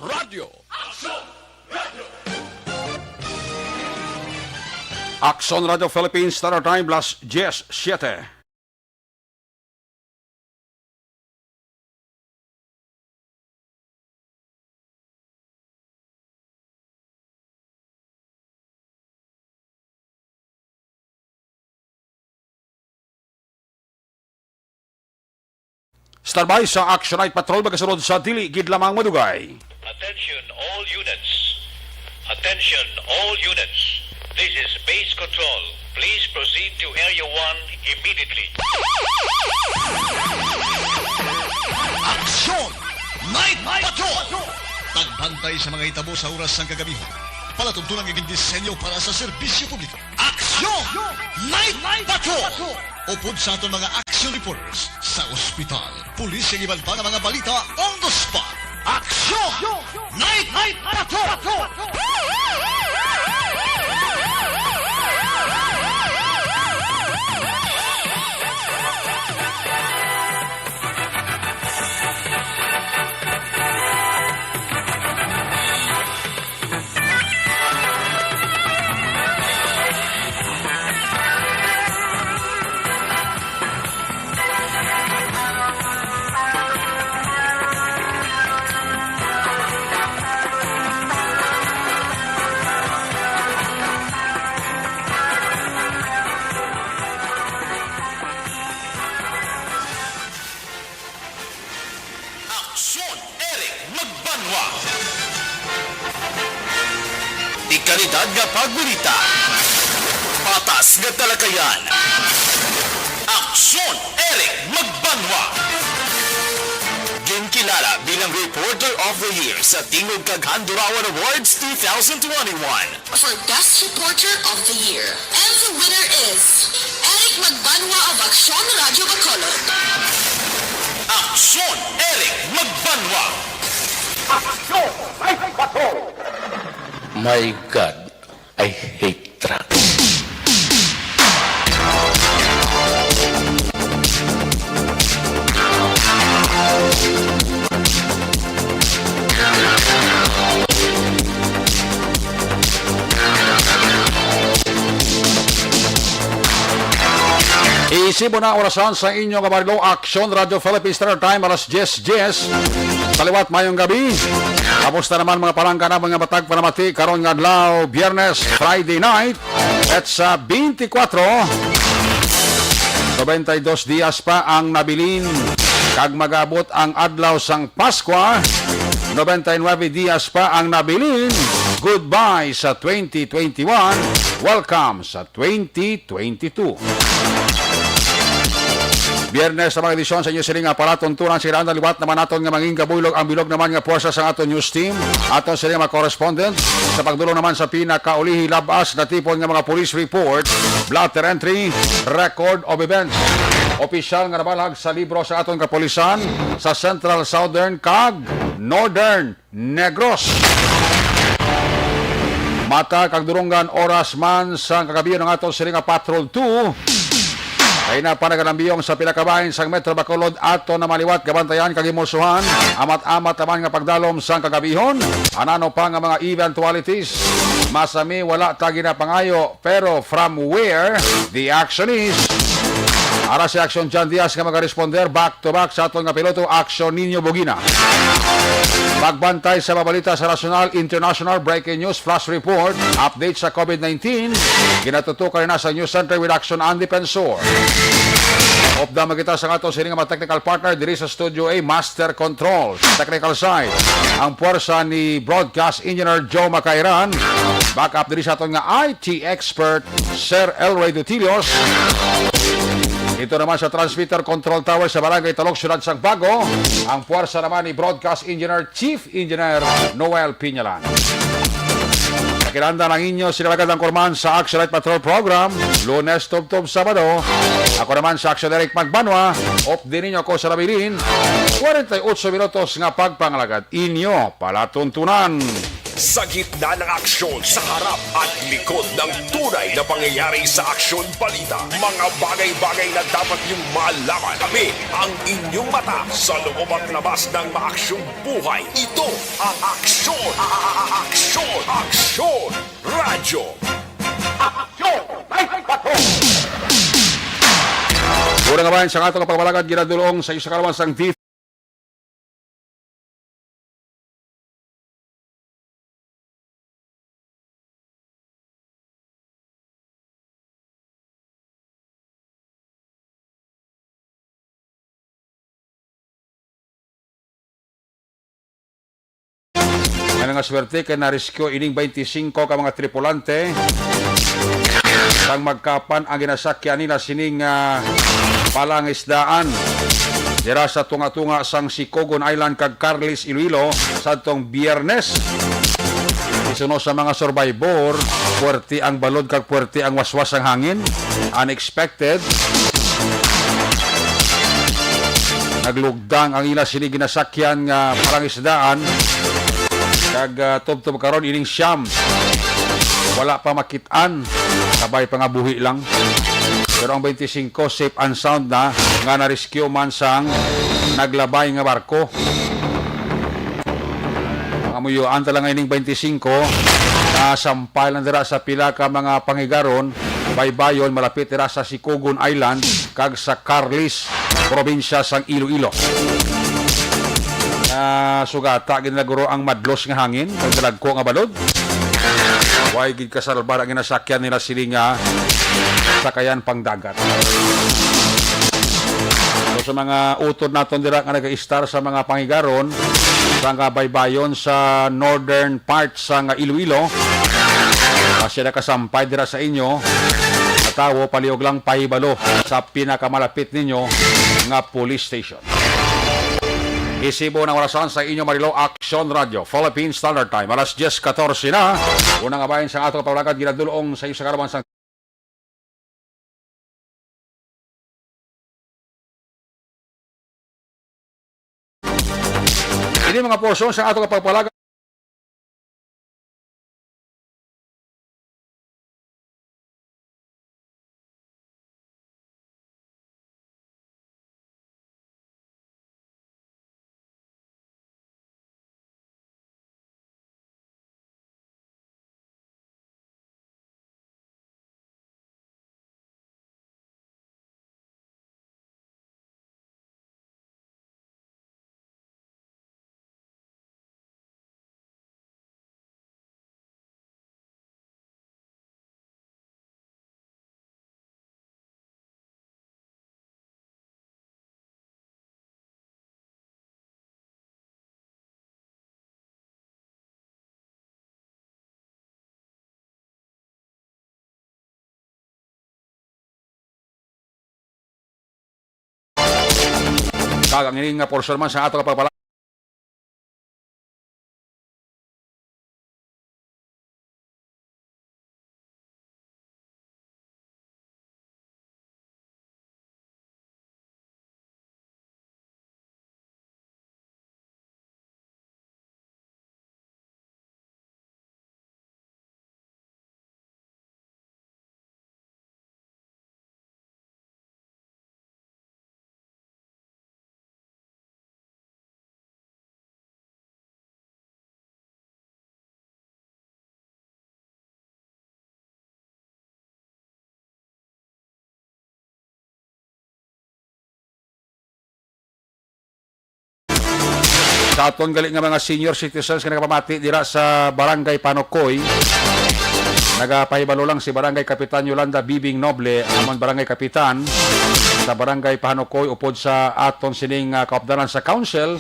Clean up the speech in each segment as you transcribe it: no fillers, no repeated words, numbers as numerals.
Radio. Action Radio Philippines, Standard Time, plus 10:07. Standby sa Action Night Patrol magasunod sa dili gid lamang madugay. Attention all units. Attention all units. This is base control. Please proceed to Area 1 immediately. Aksyon! Night Patrol! Tagbantay sa mga hitabo sa oras ng kagabihan. Palatuntunan ng disenyo para sa serbisyo publiko. Aksyon! Night Patrol! Upod sa aton mga action reporters sa ospital, pulis ang iban pa ng mga balita on the spot. Aksyon! Night Patrol! Aksyon Eric Magbanwa. Di kalidad nga pagbulita. Patas nga talakayan. Aksyon Eric Magbanwa. Ginkilala bilang Reporter of the Year sa Tingog kag Handurawan Awards 2021. For Best Reporter of the Year. And the winner is Eric Magbanwa of Aksyon Radio Bacolod. Aksyon Eric Magbanwa. My God, I hate trucks. Isip mo na orasan sa inyong kabarilo, Action Radio Philippines Standard Time, alas 10:10. Kaliwat mayong gabi. Tapos na naman mga palangka na mga batag panamati karon nga adlaw, Biyernes, Friday night. At sa 24, 92 dias pa ang nabilin. Kag magabot ang adlaw sang Paskwa, 99 dias pa ang nabilin. Goodbye sa 2021. Welcome sa 2022. Biyernes sa mga edisyon sa inyo siling nga palatuntunan sila ang liwat naman naton nga manging kabulog ang bilog naman nga puwersa sa aton news team. Aton siling mga correspondent sa pagdulong naman sa pinakaulihi labas na tipon nga mga police report, blotter entry, record of events. Opisyal nga nabalag sa libro sa aton kapolisan sa Central, Southern kag Northern Negros. Mata kag durunggan oras man sa kagabi ng aton siling nga Patrol 2. Kaya na panagalambiyong sa pinakabahin sa Metro Bacolod ato na maliwat gabantayan kagimusuhan amat-amat naman nga pagdalom sa kagabihon anano pa nga mga eventualities masami wala tagi na pangayo pero from where the action is. Ara si Action John Diaz nga mag-responder back to back sa aton nga piloto Action Nino Bogina. Magbantay sa mabalita sa national, international, breaking news, flash report, update sa COVID-19. Ginatutukan na sa News Center with Action Andy Pensor. Opda magkita sa ato sining mga technical partner diri sa Studio A, Master Control, technical side. Ang puwersa ni Broadcast Engineer Joe Macairan. Backup diri sa aton nga IT expert, Sir Elroy Dutilios. Ito naman sa transmitter control tower sa Barangay Talok, Syudad Sagbago. Ang puwersa naman ni Broadcast Engineer, Chief Engineer Noel Piñalan. Nakilanda ng inyo sinalagad ang kurman sa Action Night Patrol Program, Lunes, Tub-Tub, Sabado. Ako naman sa Action Eric Magbanwa. Op din ninyo ako sa Labilin. 48 minutos nga pagpangalagad inyo palatuntunan. Sa gitna ng aksyon, sa harap at likod ng tunay na pangyayari sa aksyon balita. Mga bagay-bagay na dapat niyong malaman. Kami ang inyong mata sa loob at labas ng maaksyong buhay. Ito ang Aksyon! Aksyon! Aksyon! Radyo! Una nga bayan sa atong kapagbalagad, ginadulong sa isa kalawan sang TV. Nga nga swerte kay na-rescue ining 25 ka mga tripulante sang magkapan ang ginasakyan nila sining palangisdaan dira sa tunga-tunga sang Sikogon Island kag Carlis, Iloilo sa tong Biyernes. Isuno sa mga survivor, puwerte ang balod kag puwerte ang waswas ang hangin. Unexpected. Naglugdang ang ila sining ginasakyan nga palangisdaan kag tubtob karon ining siyam wala pa makitaan, sabay pa nga buhi lang. Pero ang 25 safe and sound na nga na-rescue man sang naglabay nga barko. Ang amuyuan talang ining 25 sampay lang dira sa pila ka mga pangigaron baybayon malapit dira sa Sikogon Island kag sa Carlis, probinsya sang Iloilo. Sugata ginaguro ang madlos nga hangin kag dalagko nga balod. Way gid kasalbar ang ginasakyan nila sili nga sakayan pang dagat. So, sa mga utod naton dira nga naga-star sa mga pangigaron sa nga baybayon sa northern part sa nga Iloilo, kasi nakasampay dira sa inyo atawo paliog lang pahibalo sa pinakamalapit ninyo nga police station. Isibo ng orasan sa inyo Marilo Aksyon Radio, Philippine Standard Time, alas 10:14 na. Unang abayin sa atong pawlagad, ginadulong sa isa karaman sa ini mga porsyon sa atong pagpalagan. Kagang ini nga porsyon man sa atong pagpalagan. Sa aton gali nga mga senior citizens nga nakapamati dira sa Barangay Panokoy, nagapahibalo lang si Barangay Kapitan Yolanda Bibing Noble, amon Barangay Kapitan sa Barangay Panokoy upod sa aton sining kaupdanan sa council.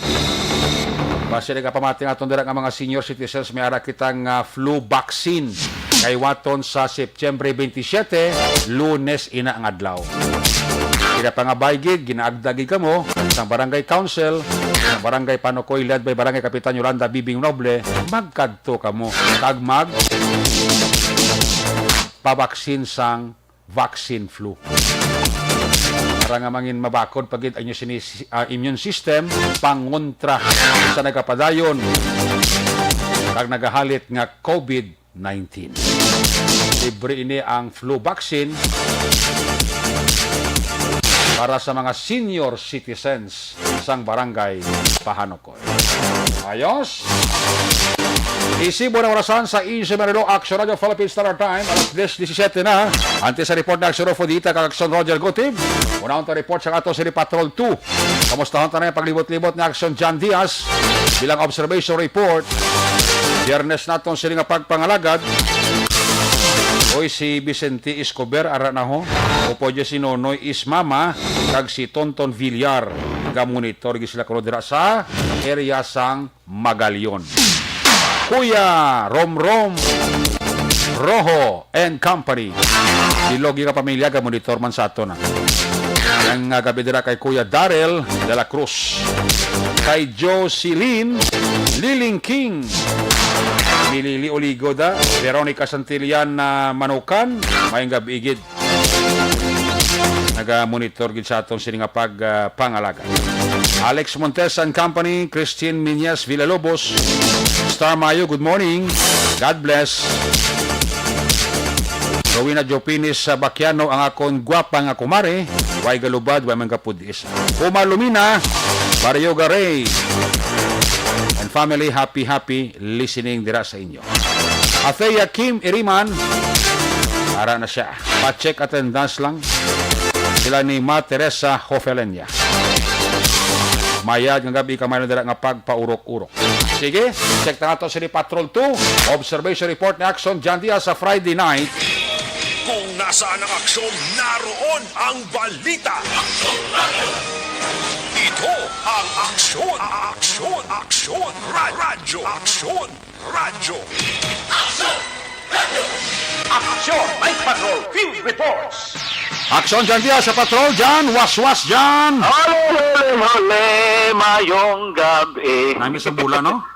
Base nagapamati aton dira nga mga senior citizens may ara kitang flu vaccine kay waton sa September 27, Lunes ina ang adlaw. Kaya pangabay gid ginaagdagi kamo sa Barangay Council sa Barangay Panokoy led by Barangay Kapitan Yolanda Bibing Noble, magkadto kamo kag mag pabaksin sang vaccine flu. Para nga mangin mabakod pagid ang immune system pangontra sa nagapadayon kag nagahalit nga COVID-19. Libre ini ang flu vaccine para sa mga senior citizens sang barangay Pahanokon. Ayos! Isibo na orasan sa Easy Manilo Action Radio Philippine Standard Time. Alas 10:17 na. Ante sa report na Action Rodita kag Action Roger Gutib. Unang ta report sa ato si Patrol 2. Kamustahan ta na yung paglibot-libot ni Action John Diaz bilang observation report. Biyernes naton sila nga pagpangalagad. Oy si Vicente Escobar ara na ho. Upo dya si Nonoy Ismama kag si Tonton Villar. Ga-monitor gi sila kuno dira sa area sang Magalion. Kuya Romrom Rojo and Company. Dilogi ka pamilya ga-monitor man sa ato na. Ang gabi dira kay Kuya Darrell de la Cruz. Kay Jocelyn Liling King. Milili Oligoda, Veronica Santillan na Manukan, mayong gabi igid. Naga-monitor gid sa atong sini nga pangalaga. Alex Montes and Company, Christine Miñas Villalobos, Star Mayo, good morning. God bless. Rowena Jopinis sa Bakiano ang akong gwapa nga kumare, way galubad, way man kapudis. Uma Lumina, Mario Garay, and family, happy listening dira sa inyo. Athea Kim Iriman, ara na siya. Pa-check attendance lang. Sila ni Ma Teresa Hofelenya. Mayad ng gabi kamay na dira nga pagpaurok-urok. Sige, check na ito si Patrol 2. Observation report ni Action John Diaz sa Friday night. Kung nasaan ang aksyon, naroon ang balita. Ito ang aksyon, radyo. Aksyon, Night Patrol, Field Reports. Action John Diaz sa Patrol. John, was John. Hole, mayong gabi. Nami sa bulan, no?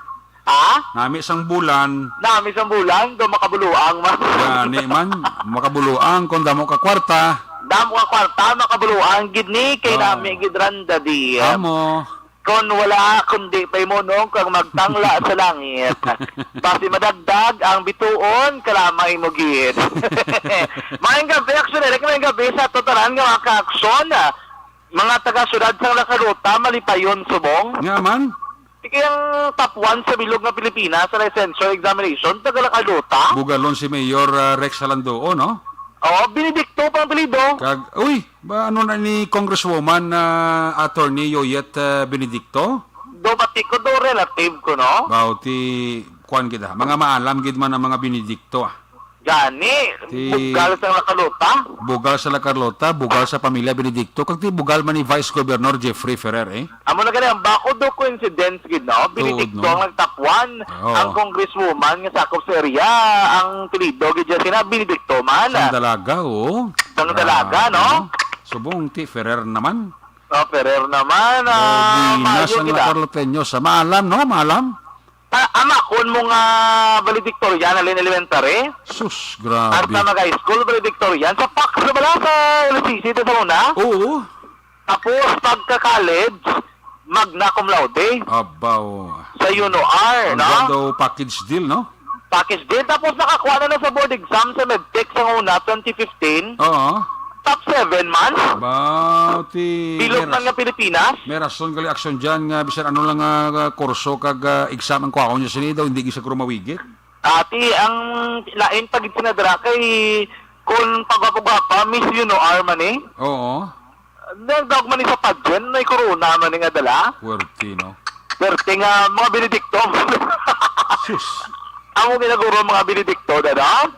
Ha? Nami sang bulan. Nami sa bulan, do makabuluang man. Gani man, makabuluang kung damo ka kwarta. Damo ka kwarta, makabuluang gid ni kay Oh. nami gid randa di. Amo. Kon wala kundi pay mo nung kang magtangla sa langit. Basi madagdag ang bituon kalamay mo gid. Maayong gabi, action maayong gabi sa totalan nga mga ka-aksyon. Mga taga-syudad sa Nakaruta, Malipayon, Subong. Nga man. Kayang top 1 sa bilog ng Pilipinas sa licensure examination, taga-Nakaruta. Bugalon si Mayor Rex Salandoo, no? Oo, Benedicto pang apelido. Kag, uy, ba ano na ni Congresswoman Attorney Yoyet Benedicto? Do pati ko do relative ko, no? Bauti, kuan kita. Mga maalam gid man ang mga Benedicto. Gani, bugal sa Nakaruta. Bugal sa La Carlota, bugal sa pamilya Benedicto. Kag ti bugal man ni Vice Governor Jeffrey Ferrer, eh. Amo na gani, ang bako do coincidence gid, no? Benedicto no? ang top 1. Oo. Ang congresswoman nga sakop sa area, ang apelido gid siya sina Benedicto man. Sang dalaga, oh. Sang dalaga, no? Subong ti Ferrer naman. Oh, Ferrer naman, Dinas maayo ang gid. La Carloteño. Sa maalam, no? Maalam. Ama, kun mo nga valedictorian, alin elementary? Sus, At grabe. na mag-high school, valedictorian. Sa PAC, sa bala sa LCC, ito sa una. Oo. Tapos, pagka-college, magna cum laude. Abaw. Sa UNOR, Ang no? daw package deal, no? Package din. Tapos, nakakuha na sa board exam sa MedTech sa una, 2015. Oo. Top 7 man. Bauti. Bilog man nga Pilipinas. May rason gali aksyon dyan nga bisan ano lang nga kurso kag exam ang kuha niya sini daw hindi gisa krumawigit. Ati, ang lain pagit sinadra kay kung pagwapagwapa, Miss UNOR man eh. Oo. Nagdawag man sa pageant, may corona man nga dala. Puwerti, no? Perte nga mga Benedicto. Sus. Amo ginaguro mga Benedicto, dada.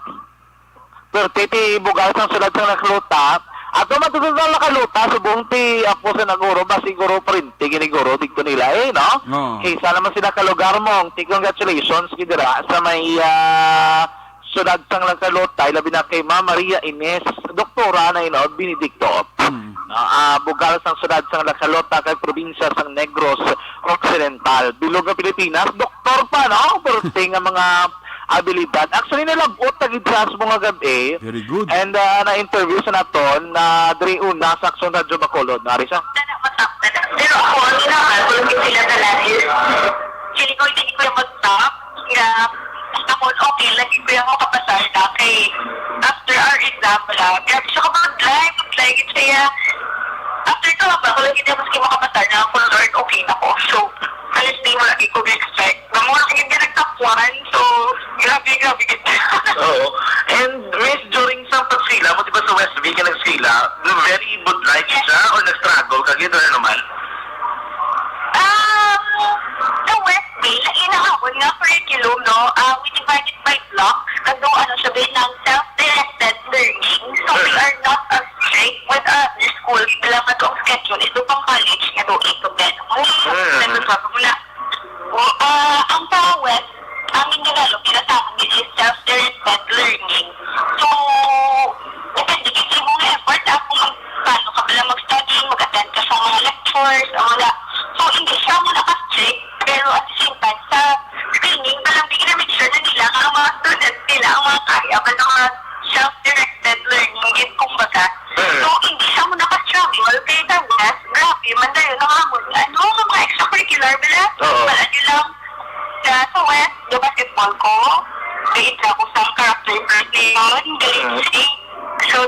Perte ti bugal sang sulad sang Nakaruta. At kung matutunod ang Nakaruta, subong ti apo sa naguro, ba siguro printi giniguro, dito nila eh, no? Oo. Kaysa naman sila kalugar mong, ti congratulations, kidira, sa may sulad sang Nakaruta, ilabi na kay Ma Maria Ines, doktora na ino, Benedicto. Bugal sang sulad sang Nakaruta kay probinsya sang Negros Occidental. Bilog ng Pilipinas, doktor pa, no? Perte nga mga abilidad. Actually, nalagot na gid sa mga gabi. Very good. And na-interview sa naton na diri una sa Action Radyo Bacolod. Nari siya. Pero ako, ang inahan, kung hindi sila talaga, sili ko, hindi ko yung mag-stop. Kaya, na kay after our exam pala, grabe siya kapag-live, gid siya. After ito ba, ako lagi na maski makamata na ako, Lord, okay na ko. So, honestly, wala ko expect. Namula kagid ka nagtapuan, so, grabe gid. Oo. And Miss, during sa pagsila mo, di ba sa West B ka nagsila, very good life siya or nag-struggle ka gito na naman? Sa West Bay, inahabon nga curriculum, no? We divided by blocks, kasi sabi ng self-directed learning. So, we are not as strict with the school. Wala pa itong schedule. Ito pang college nga to 8 to 10. Ang sa West, ang inilalo, pinatawag is self-directed learning. So, depende kasi mong effort kung paano ka pala mag-study, mag-attend ka sa mga lectures, o wala. So, hindi siya mo naka-strict, pero at the same time, sa screening, palang bigyan na make sure na nila ang mga students nila, ang mga kaya, ba ng mga self-directed learning, yun kumbaga. So, hindi siya mo naka-struggle, kaya sa West, grabe, mandayo na hamon, mga extracurricular, wala nyo lang. Sa West, yung basketball ko, galit ako sa character birthday yun, galit siya. So,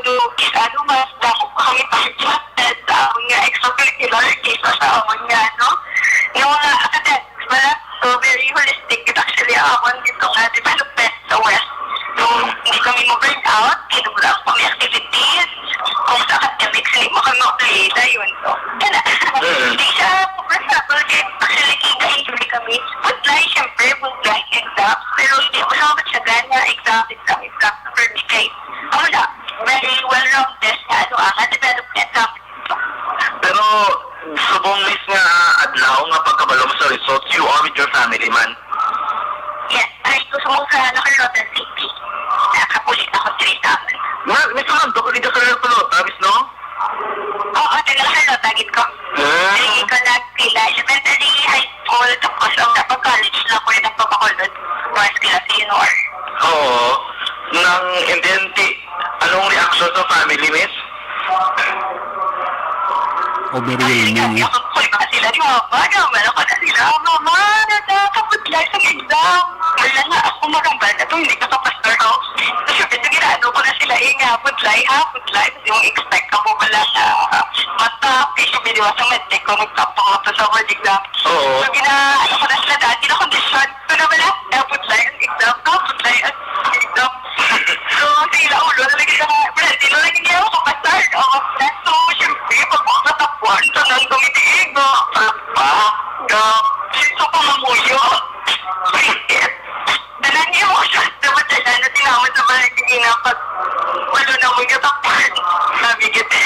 mas damo kami pa-adjusted sa amon nga extracurricular kaysa sa amon nga, no? Yung mga academics, so very holistic. It actually amon dito nga development sa West. So, hindi kami mo-burn out, kinulang kami activities. Kung sa academics, hindi mo kami mag-play yun. So, yan na. Hindi siya, for example, actually, kika-enjoy kami. Budlay, syempre, budlay exams. Pero hindi mo naman siya gana exam. For me, kay, wala. Very well-rounded na development namin. Pero, subong Miss nga adlaw nga pagkabalo mo sa results, you are with your family man. Yes, ay gusto mo sa Nakalotan City. Nakapulit ako 3,000. Miss Mando, ko dito sa Nakalotan, Miss, no? Oo, taga-Nakalotan, git ko. Hindi ko nagpila. Elementary, high school, tapos ang napag-college na ko yung nagpapakulod. Once kila senior. Oo. And then, anong reaction sa family, Miss? Overwhelming. Ako pa sila, di ba? Naman ako na sila. Mama, nakakapudlay sa exam. Wala na ako magambal na ito, hindi ka kapastor ko. So, ito ginano ko na sila, pudlay. Kasi yung expect ako pala na matap. Kasi biniwa sa medtech ko, magtapang ako sa board exam. Oo. So, ginano ko na sila dati na kondisyon. So, naman na, pudlay ang exam. Pudlay ang exam. So, sila ulo, nalagay sa mga, sila lagi niya ako kapastor. So, syempre, pag matapuan, ito nang dumitiig, no? So, pamamuyo. Dalan niyo mo siya. Dapat dala na tinawad sa mga pag wala na mo katapuan. Sabi kita.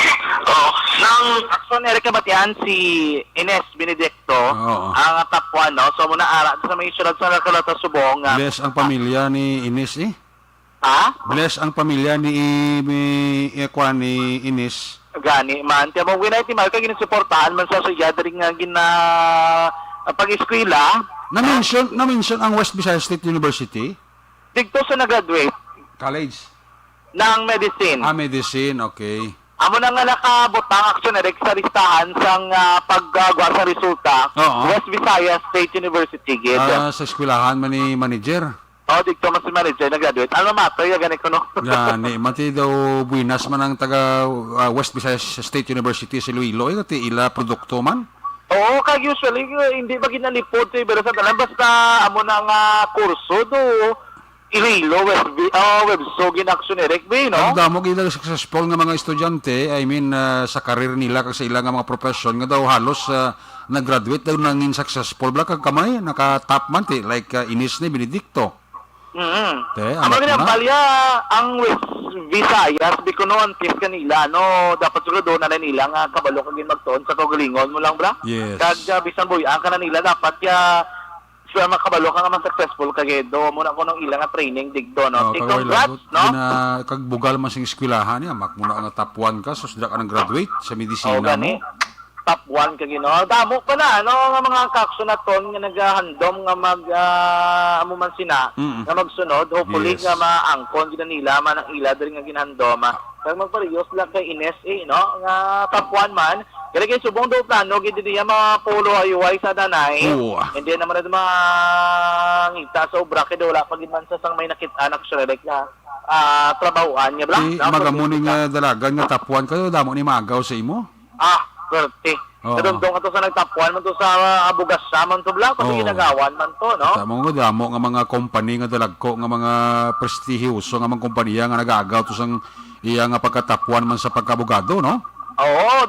Oo. Nang action Erika Batian, si Ines Benedicto, ang tapuan, no? So, muna ara sa may syudad sa Nakalota Subong. Bless ang pamilya ni Ines, eh. Ha? Bless ang pamilya ni Ines. Gani, man. Tiyan mo, winay ti Marka, ginasuportahan man sa gathering nga pag-eskwela. Na-mention ang West Visayas State University? Digto sa nag-graduate College? ng medicine. Medicine, okay. Amo na nga nakabutang action na sa listahan sang paggagawa sa resulta. Oo. West Visayas State University, gid. Sa eskwelahan man ni manager. Digto man si manager nag-graduate. Ano matter, gani ko, no? Gani, mati daw buinas man ang taga West Visayas State University sa Iloilo, iti ila produkto man. Oo, kag usually, hindi ba ginalipod sa ibero sa talan, basta amo na nga kurso do Iloilo, Webso, ginaksyon Eric B, no? Ang damo gina successful nga mga estudyante, I mean, sa karir nila, kag sa ilang mga profession, nga daw halos nag-graduate daw nangin successful, bla kag kamay, naka-top man, like Ines ni Benedicto. Ang mga palya, ang West Visayas, di ko noon, tis kanila, no? Dapat siguro doon na nila nga kabalo kagin magtoon sa kagalingon mo lang, bra? Yes. Kag bisan boy, ang ka na nila, dapat sure makabalo ka nga man successful kagedo. Muna ko nung ilang nga training digdo, no? Congrats, no? Kag bugal man sing eskwelahan niya, muna ka nga top 1 ka, so sila ka nang graduate sa medisina mo. Top 1 ka gino. Damo pa na, no? Nga mga kakso na ton, nga naghahandom nga amuman sina, nga magsunod. Hopefully nga maangkon gina nila, man ang ila, dali nga ginhandom. Kag magpariyos lang kay Ines, no? Nga top 1 man. Kaya kayo subong daw plano, gindi niya mga polo ayuay sa danay. Hindi naman na mga ngita sa obra, kaya wala pag man sa sang may nakita anak siya, like na trabahoan niya bla. Di magamuning dalagan nga tapuan kayo damo ni magaw sa imo. Swerte. Oo. Kadundong ato sa nagtapuan man to sa abugas man to bla kasi Oo. ginagawan man to, no? Tamo nga damo nga mga company nga dalagko nga mga prestihiyoso nga mga kompanya nga nagagaw to sang iya nga pagkatapuan man sa pagkabugado, no? Oo,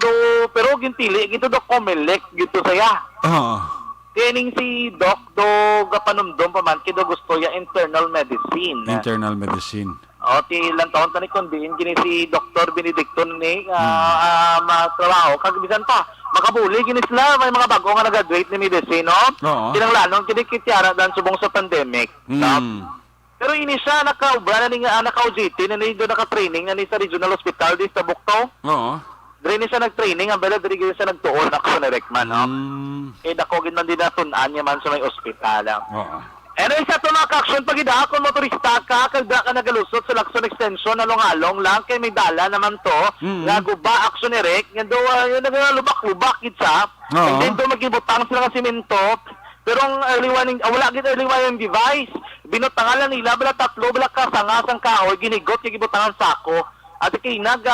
pero gintili gito do Comelec gito saya. Oo. Kining si Doc do gapanumdum pa man kido gusto ya internal medicine. Internal medicine. Ti ilang taon tani kundiin gini si Dr. Benedicto ni matrabaho kag bisan pa makabuli gini sila may mga bago nga nag-graduate ni medicine, no? Oo. Kinanglanon kini kityara dan subong sa pandemic. No? Mm. Pero ini siya nakaubra na ni nga naka-OJT na ni do naka-training na ni sa regional hospital di sa Bukto. Oo. Diri ni siya nag-training ang bala diri siya nagtuon ako sa Rekman, no? Dako gid man din natun-an niya man sa may ospital. Oo. Anyway, sa ito mga ka-action, pag idakon motorista ka, kagda ka nagalusot sa Lacson Extension, along-along lang, kay may dala naman to, nga guba, action erect, nga do, yun nagalubak-lubak, itsa, and then do magibutang sila ng simento, pero ang early warning, wala gid early warning device, binutangan lang nila, bala tatlo, bala kasangasang kahoy, ginigot, yung gibutangan sako, at ikinag,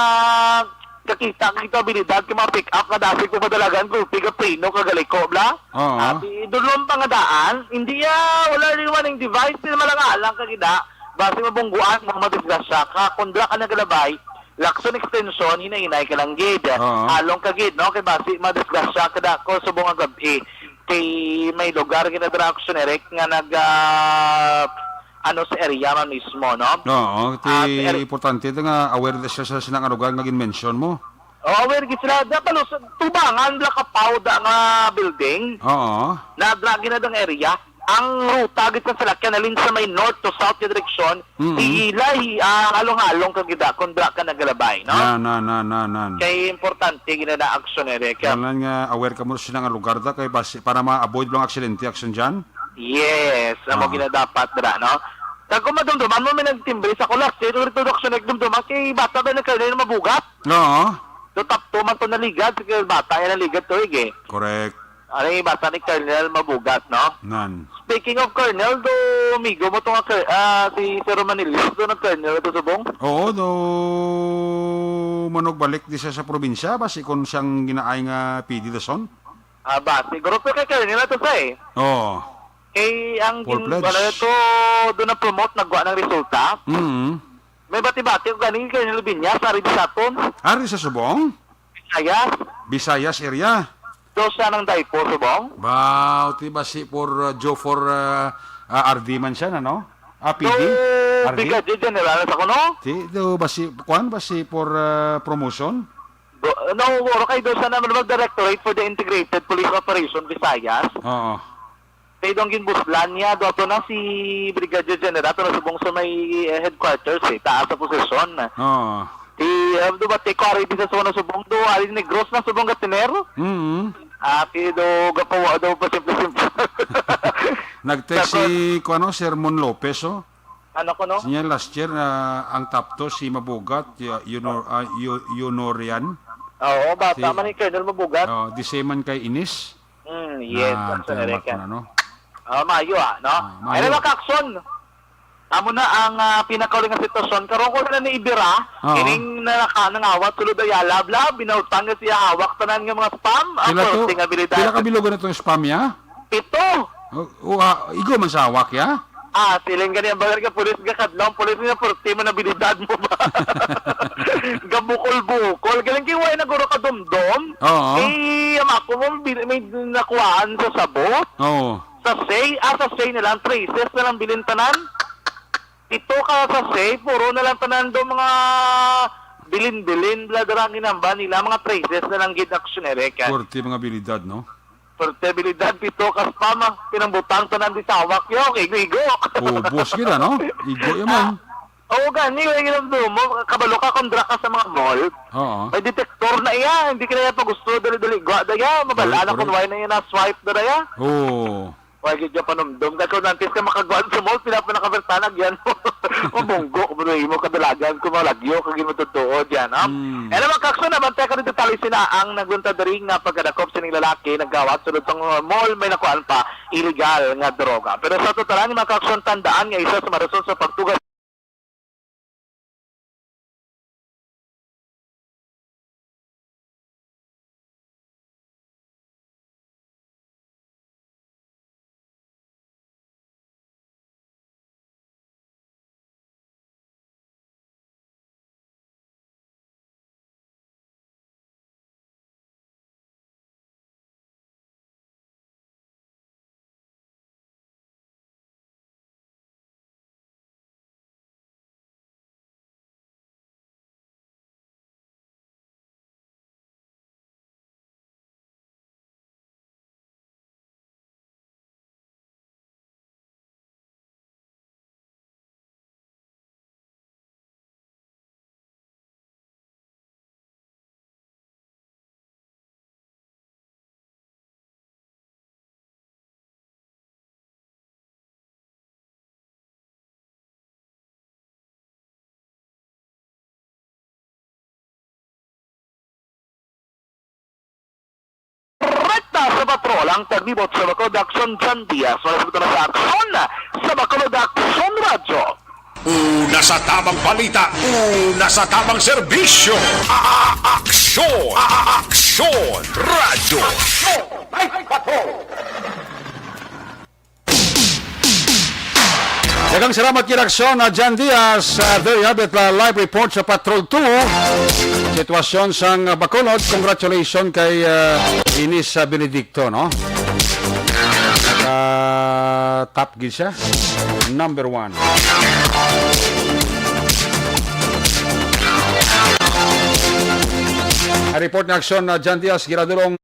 kakita abilidad kay mga pick up na dasig ko madalagan ko pick up prino kagaliko bla. At idulom pa nga daan hindi wala rin waning device sila malangalang kagida base mabungguan mo madisgrasya ka kundra ka nagalabay Lacson Extension hinay-hinay ka lang gid along kagid no kay base madisgrasya kada ko subong nga gabi kay may lugar ginadra action erect nga nag sa area man mismo, no? Oo, importante ito nga awareness siya sa sinang lugar nga gin-mention mo. Aware gid sila dapat tubangan la kapaw da nga building. Oo. Na dragi na dang area. Ang ruta gid sa salakyan alin sa may north to south direction, ihilay along-along kagida kundra ka nagalabay, no? Na. Kay importante ginada action area. Kailangan nga aware ka mo sa sinang lugar da kay para ma-avoid lang aksidente action dyan. Yes, amo ginadapat dra, no? Kag kumadumduman mo may nagtimbre sa kulas, ito reduction nagdumduman kay bata ba nagkaroon na mabugat? Oo. So top 2 man to naligad, sige bata yan naligad to eh. Correct. Ano yung bata ni Colonel mabugat, no? Nan. Speaking of Colonel, do amigo mo to nga si Sir Romanilis, do ng Colonel ito subong? Oo, do manog balik di siya sa probinsya, basi kung siyang ginaay nga PD Dason. Siguro to kay Colonel ito sa Oo. Eh, ang For pledge. ito, doon na-promote, nagwa ng resulta. May bati-bati ko ganing Colonel Binyas, ari di saton. Ari sa Subong? Visayas. Visayas area. Do siya ng Daipo, subong. Ti basi for Joe for RD man siya na, no? PD? So, RD? Brigadier General sa kuno? Ti, do basi for promotion? Oro kay do siya naman mag-directorate for the Integrated Police Operation, Visayas. Oo. Kay dong ginbuslan niya, doon na si Brigadier General, na subong sa may headquarters, taas sa posisyon. Oo. Do ba, ko ari di sa suwan na subong, do, ari ni Gross na subong gatinero? Do, gapawa, do, pa simple-simple. Nag-text si, Sir Mon Lopez, oh. Ano ko, no? Siya last year, ang top 2, si Mabugat, Yunorian. Oo, bata man ni Colonel Mabugat. The same man kay Inis. Yes, that's sa Amerika. no? Mayo, no? Mayo. Ano ba, Kakson? Amo na ang pinakauling nga sitwasyon. Karon ko na ni Ibira, kining nanangawat, sulod ayala, bla, binautang nga siya hawak, tanan nga mga spam, Pila kabilogo na itong spam, ya? 7. Igo man sa hawak, ya? Siling ganyan bagar ka pulis ka kadlong pulis nga porti mo na abilidad mo ba? Gabukol-bukol. Galing kiway na guro ka dumdum. Oo. Ako mo may nakuhaan sa sabot. Oo. Sa say na lang, traces na lang bilintanan. Ito ka sa say, puro na lang tanan do mga bilin-bilin, bladarangin ang ba nila, mga traces na lang gid actionary ka. Porti mga abilidad, no? Portabilidad, pito ka spam, pinambutang tanan di sawak yung, igo-igo. Boss kita, no? Igo yaman. Oo, gani, yung mo, kabalo ka, kondra ka sa mga mall. Oo. May detektor na iya, hindi ka na yan pag gusto, dali-dali, gwa na yan, mabala na kung why na yan na swipe na yan. Oo. Why gid yung panumdum, kasi kung nantis ka makagwaan sa mall, pinapinakabertanag yan mo. Mabunggo, kumuluhin mo, kadalagan, kumalagyo, kagin mo totoo dyan, ha? Eh naman, kakso naman, teka rin detalye sila ang nagunta daring na pagkadakop sa ng lalaki, naggawat, sunod pang mall, may nakuhaan pa, illegal nga droga. Pero sa totalan, mga kakso, tandaan nga isa sa marason sa pagtugas patrol ang tagbibot sa Bacolod Action John Diaz. Maraming na sa aksyon sa Bacolod Action Radyo. Una sa tamang balita, una sa tamang serbisyo. Aksyon! Aksyon! Radyo! Dagang salamat kinaksyon na John Diaz. There you have it, live report sa Patrol 2. Sitwasyon sang Bacolod. Congratulations kay Inis Benedicto, no? Top gid siya. Number 1. A report na aksyon na John Diaz, giradulong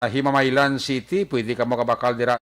Himamaylan City, pwede ka makabakal dira.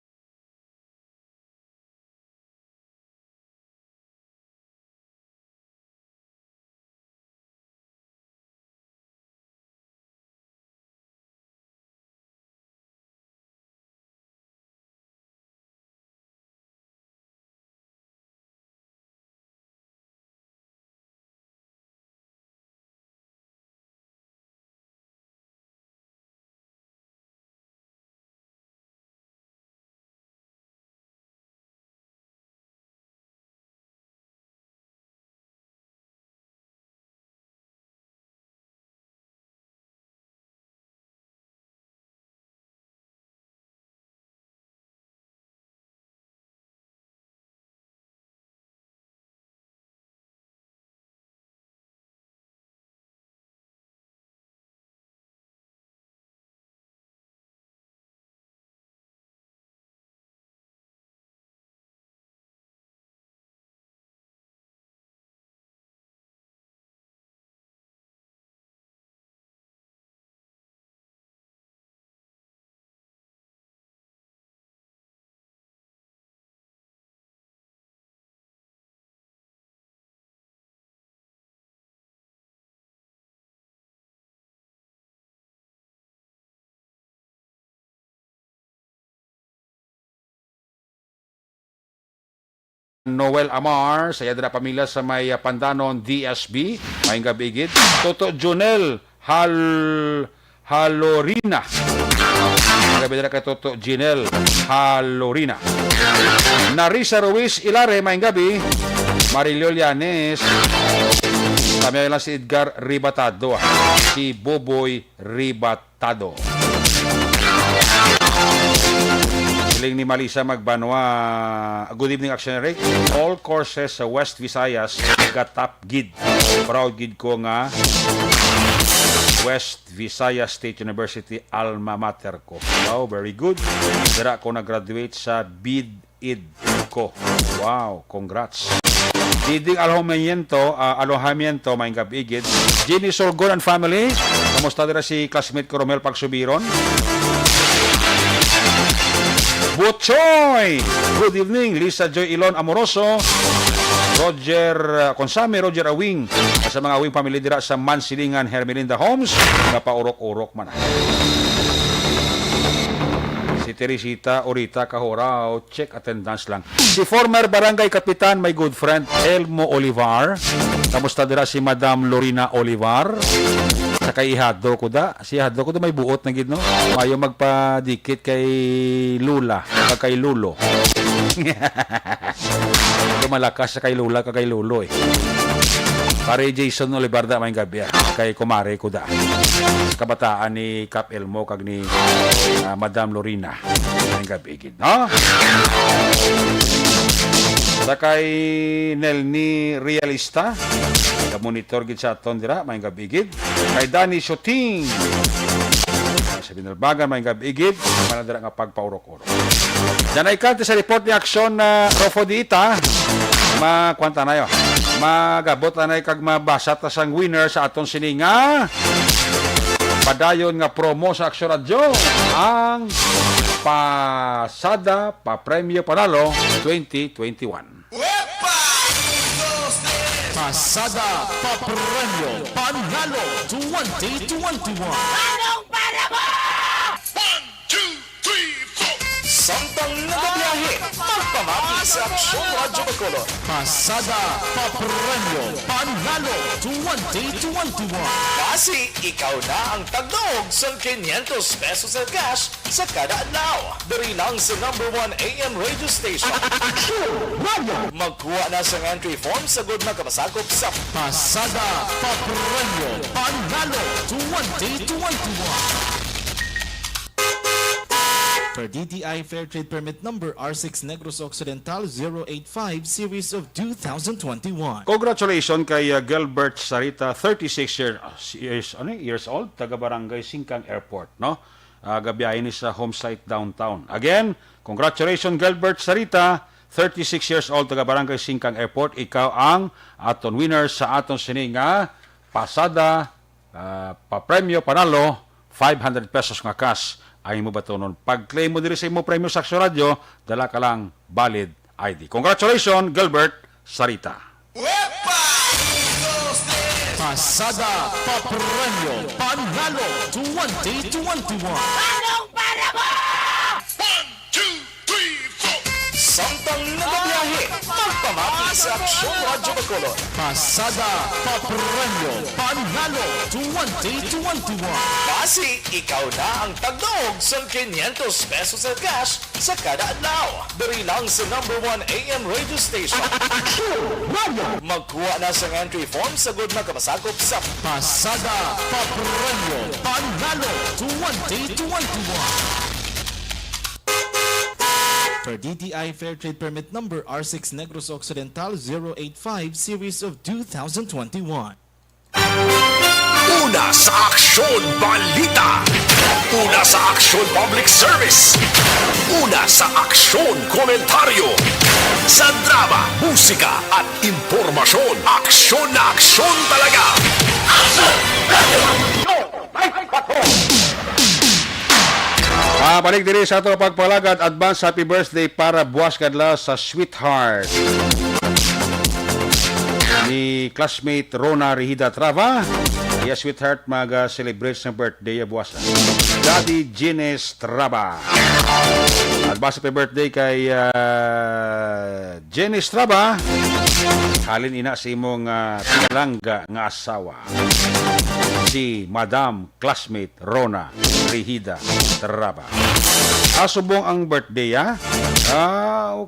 Noel Amar, saya dira pamilya sa may Pandanon DSB, maayong gabi gid. Toto Jonel Halorina. Gabi dira kay Toto Jonel Halorina. Narisa Ruiz Ilare, maayong gabi. Marilio Llanes. Kami lang si Edgar Ribatado, si Boboy Ribatado. Siling ni Malisa Magbanwa. Good evening, Actionary. All courses sa West Visayas got top gid. Proud gid ko nga West Visayas State University alma mater ko. Wow, very good. Dira ko na-graduate sa BID ko. Wow, congrats. Diding alojamiento, maing gabigid. Jenny Sorgon and family. Kamusta dira si classmate ko Romel Pagsubiron? Butchoy! Good evening, Lisa Joy Ilon Amoroso, Roger Consame, Roger Awing, sa mga Awing family dira sa Mansilingan, Hermelinda Homes, napaurok-urok man. Si Teresita Orita Kahorao, check attendance lang. Si former barangay kapitan, my good friend, Elmo Olivar. Kamusta dira si Madam Lorina Olivar? Sa kay Ihado ko da. Si Ihado ko da may buot na gid, no? Mayo magpadikit kay Lula, kay Lulo. Malakas sa kay Lula, kay Lulo eh. Pare Jason Olivarda may gabi kay kumare ko da. Kabataan ni Cap Elmo kag ni Madam Lorina may gabi gid, no? Sakay Nelni Realista. Monitor gid sa aton dira may gabigid. Kay Danny Shooting. Sa Binalbagan may gabigid. Mana dira nga pagpaurok-urok. Janay kante sa report ni aksyon na Rofo Dita. Makwanta na yo. Magabot na kag mabasa ta sang winner sa aton sininga. Padayon nga promo sa Aksyon Radyo ang Pasada Pa-Premyo Panalo 2021. Pasada Pa-Premyo Panalo 2021. Anong para mo? Samtang nagabiyahe, magpamati sa Aksyon Radyo Bacolod. Pasada Pa-Premyo Panalo 2021. Kasi ikaw na ang tagdog sa 500 pesos sa cash sa kada adlaw. Dari lang sa number 1 AM radio station. Magkuha na sa entry form sa good na kapasakop sa Pasada Pa-Premyo Panalo 2021. Per DTI Fair Trade Permit Number R6 Negros Occidental 085 Series of 2021. Congratulations kay Gilbert Sarita, 36 years old, taga Barangay Singkang Airport, no? Gabiyahin ni sa home site downtown. Again, congratulations Gilbert Sarita, 36 years old, taga Barangay Singkang Airport. Ikaw ang aton winner sa aton sininga Pasada Pa-Premyo Panalo 500 pesos nga cash. Ay mo ba ito nun? Pag-claim mo diri sa imo premyo sa Aksyon Radyo, dala ka lang valid ID. Congratulations, Gilbert Sarita. Pasada Pa-Premyo Panalo 2021. Anong para mo? Samtang nagabiyahe, magpamati sa Aksyon Radyo Bacolod. Pasada Pa-Premyo Panalo 2021. Kasi ikaw na ang tagdog sa 500 pesos sa cash sa kada adlaw. Dari lang sa number 1 AM radio station. Magkuha na sa entry form sa good na kapasakop sa Pasada Pa-Premyo Panalo 2021. Per DTI Fair Trade Permit Number R6 Negros Occidental 085 Series of 2021. Una sa Aksyon Balita. Una sa Aksyon Public Service. Una sa Aksyon Komentaryo. Sa drama, musika at impormasyon. Aksyon na aksyon talaga. Balik diri sa ato pagpalagad, advance happy birthday para buwas kadla sa sweetheart ni classmate Rona Rihida Trava. Iya sweetheart mag-celebrate sa birthday buwas. Daddy Gines Trava. Advance happy birthday kay Gines Trava. Halin ina sa imong tinalangga nga asawa. Si Madam classmate Rona Rihida Trava. Subong ang birthday, ha?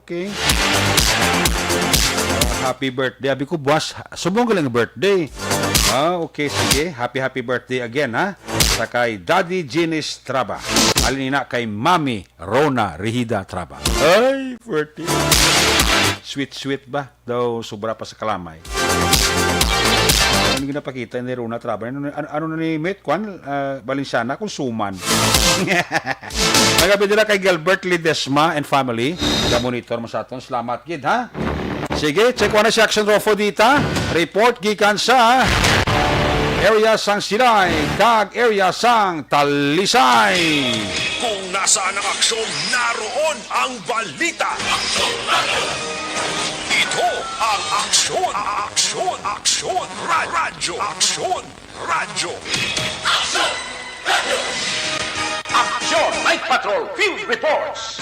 Okay. Happy birthday. Abi ko, boss, subong ko lang ang birthday. Okay, sige. Happy birthday again, ha? Sa kay Daddy Gines Trava. Alin na kay Mami Rona Rihida Trava. Ay, birthday. Sweet ba? Daw, sobra pa sa kalamay. Ano ginapakita ni Rona Trava? Ano na ni Mate Kwan? Balinsana, konsuman. Nagabi nila kay Gilbert Ledesma and family. Nag-monitor mo sa aton. Salamat, kid, ha? Sige, check mo na si Action Rofo dita. Report gikan sa area sang Silay, kag area sang Talisay. Kung nasaan ang aksyon, naroon ang balita. Ito ang aksyon, radyo. Aksyon Night Patrol Field Reports.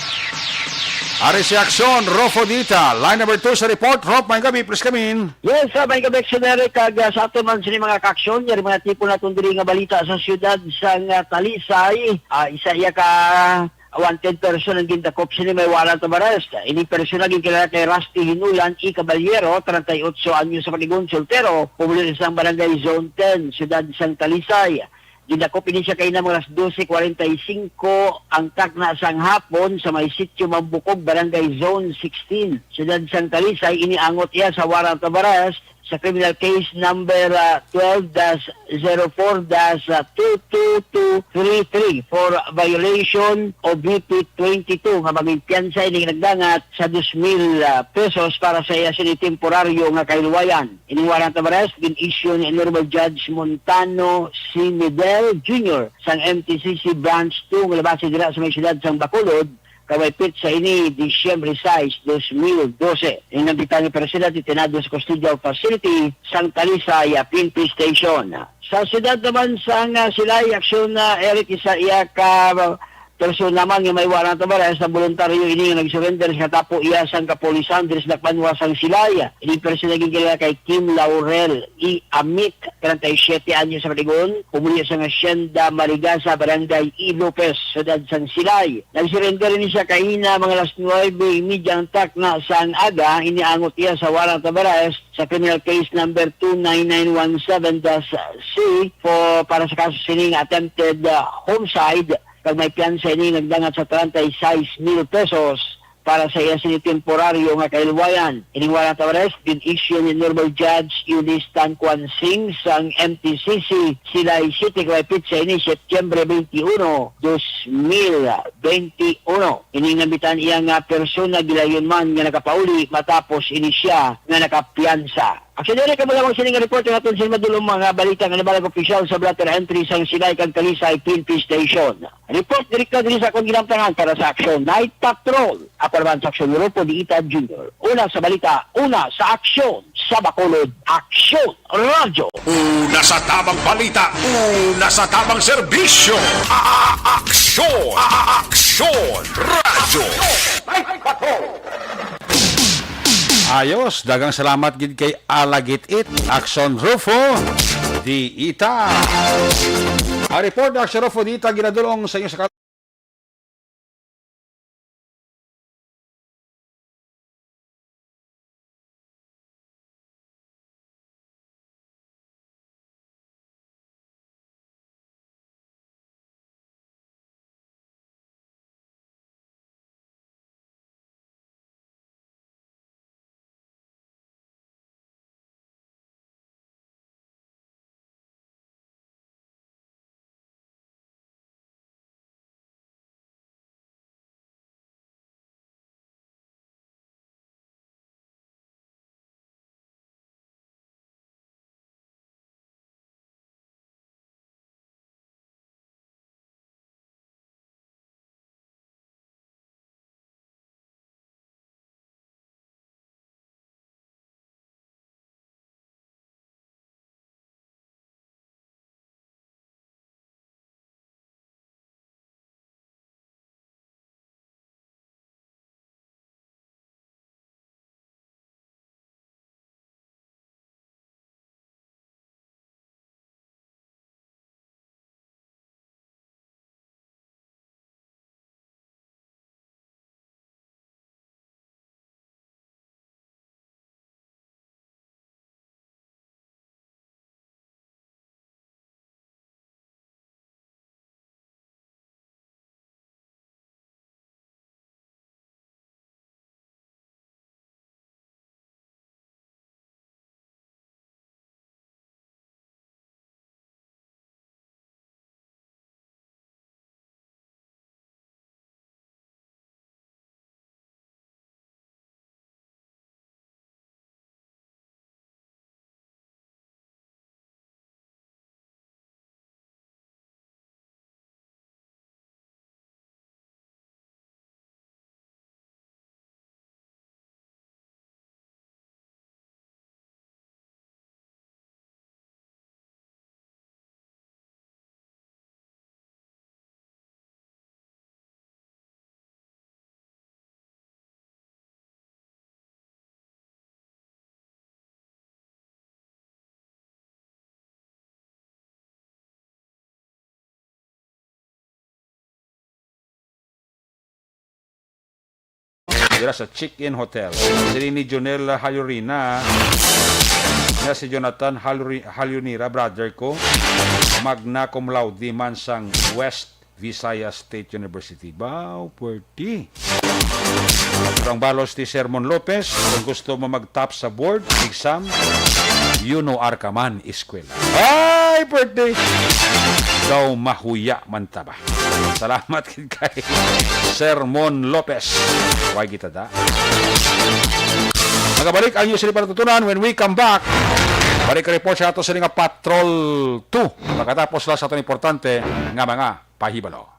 Ari si Aksyon, Rofo dita. Line number 2 sa report. Rob, may gabi, please come in. Yes, may kabeksyonary kag sa aton man sini mga kaksyon, yung mga tipo na diri nga balita sa siyudad sang Talisay. Isa iya ka wanted person ang gintakop sini may warrant of arrest. Ini person naging kilala kay Rusty Hinulan I Caballero, 38 anyo sa Panigon, soltero, pumulo isang barangay Zone 10, siyudad sang Talisay. Gidakop ini siya kay na mga 12:45 ang takna sang hapon sa may sitio Mambukog, Barangay Zone 16. Siyudad sang Talisay, iniangot iya sa warrant of arrest sa criminal case number 12-04-22233 for violation of BP 22 nga maging piyansa ini nagdangat sa 2,000 pesos para sa iya sini temporaryo nga kahiluwayan. Ini warrant of arrest gin-issue ni Honorable Judge Montano C. Medel Jr. sang MTCC Branch 2 nga labasi dira sa may siyudad sang Bacolod kawaypit sa ini Disyembre 6, 2012. Yung nabitang ni President itinado sa custodial facility sang Talisay PNP Station. Sa siyudad naman sang Silay, aksyon na Eric isa iya ka person naman yung may warrant of arrest sa voluntaryo ini yung nag-surrender sa katapo iya sang kapolisan diri sa Dakbanwa sang Silay. Ini person naging kilala kay Kim Laurel E. Amit, 37 anyo sa Paligon, pumuli sa Hacienda Marigasa, Barangay E. Lopez, siyudad sang Silay. Nag-surrender ni siya kahina mga alas 9:30 ang takna sang aga, iniangot iya sa warrant of arrest sa criminal case number 29917-C para sa kaso sining attempted homicide. Pag may piyansa ini nagdangat sa 36,000 pesos para sa iya sini temporaryo nga kahiluwayan. Ining warrant of arrest din issue ni Honorable Judge Eunice Tan Quan Sing sang MTCC Silay City kawaypit sa ini Setyembre 21, 2021. Ining nabitan iya nga persona gilayon man nga nakapauli matapos ini siya nga nakapiyansa. Aksyonere ka malamang sining report ng aton sa madulong mga balita nga nabalag opisyal sa blatter entry sang Silay kag Talisay PNP Station. Report direkta diri sa akong ginamtangan para sa Action Night Patrol. Ako naman sa Action Grupo di Ita Jr. Una sa balita, una sa aksyon sa Bacolod, Action Radyo. Una sa tamang balita, una sa tamang serbisyo. Aksyon! Aksyon! Radyo! Ayos, dagang salamat gid kay Alagit It, Action Rufo, di Ita. Ang report ng Action Rufo di Ita ginadulong sa inyo sa dira sa Chick-In Hotel. Sili ni Jonel Hayorina nga si Jonathan Halyonira, brother ko, magna cum laude man sang West Visayas State University. Wow, pwede. Ang balos ni Sermon Lopez, kung gusto mo mag-top sa board exam, Arkaman Eskwela. Ay, pwede. Daw mahuya man taba. Salamat kay Sermon Lopez. Huwag kita da. Magabalik ang news para tutunan when we come back. Balik report sa ato sa nga Patrol 2. Pagkatapos lang sa itong importante nga mga pahibalo.